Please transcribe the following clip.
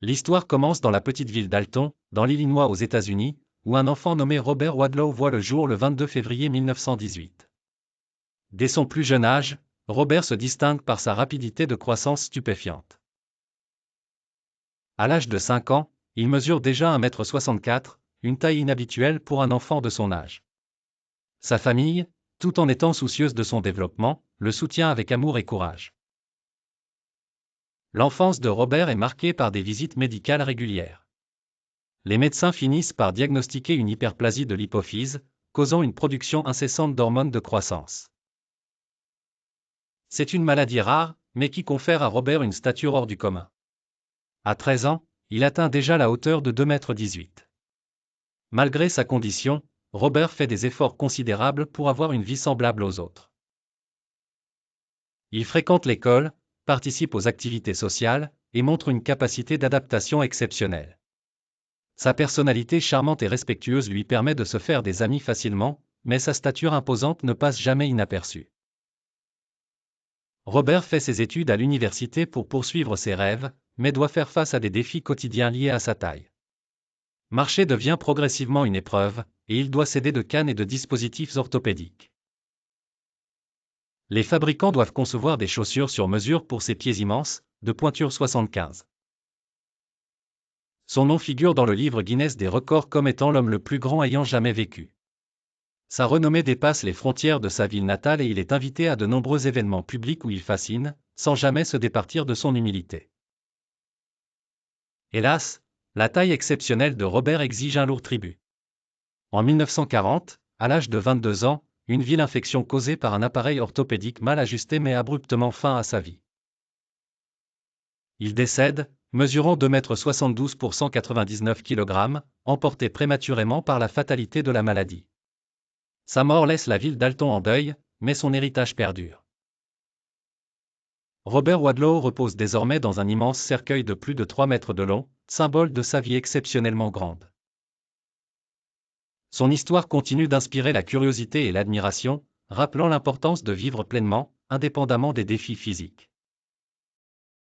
L'histoire commence dans la petite ville d'Alton, dans l'Illinois aux États-Unis, où un enfant nommé Robert Wadlow voit le jour le 22 février 1918. Dès son plus jeune âge, Robert se distingue par sa rapidité de croissance stupéfiante. À l'âge de 5 ans, il mesure déjà 1,64 m, une taille inhabituelle pour un enfant de son âge. Sa famille, tout en étant soucieuse de son développement, le soutient avec amour et courage. L'enfance de Robert est marquée par des visites médicales régulières. Les médecins finissent par diagnostiquer une hyperplasie de l'hypophyse, causant une production incessante d'hormones de croissance. C'est une maladie rare, mais qui confère à Robert une stature hors du commun. À 13 ans, il atteint déjà la hauteur de 2,18 m. Malgré sa condition, Robert fait des efforts considérables pour avoir une vie semblable aux autres. Il fréquente l'école, participe aux activités sociales, et montre une capacité d'adaptation exceptionnelle. Sa personnalité charmante et respectueuse lui permet de se faire des amis facilement, mais sa stature imposante ne passe jamais inaperçue. Robert fait ses études à l'université pour poursuivre ses rêves, mais doit faire face à des défis quotidiens liés à sa taille. Marcher devient progressivement une épreuve, et il doit s'aider de cannes et de dispositifs orthopédiques. Les fabricants doivent concevoir des chaussures sur mesure pour ses pieds immenses, de pointure 75. Son nom figure dans le livre Guinness des records comme étant l'homme le plus grand ayant jamais vécu. Sa renommée dépasse les frontières de sa ville natale et il est invité à de nombreux événements publics où il fascine, sans jamais se départir de son humilité. Hélas, la taille exceptionnelle de Robert exige un lourd tribut. En 1940, à l'âge de 22 ans, une vilaine infection causée par un appareil orthopédique mal ajusté met abruptement fin à sa vie. Il décède, mesurant 2,72 m pour 199 kg, emporté prématurément par la fatalité de la maladie. Sa mort laisse la ville d'Alton en deuil, mais son héritage perdure. Robert Wadlow repose désormais dans un immense cercueil de plus de 3 mètres de long, symbole de sa vie exceptionnellement grande. Son histoire continue d'inspirer la curiosité et l'admiration, rappelant l'importance de vivre pleinement, indépendamment des défis physiques.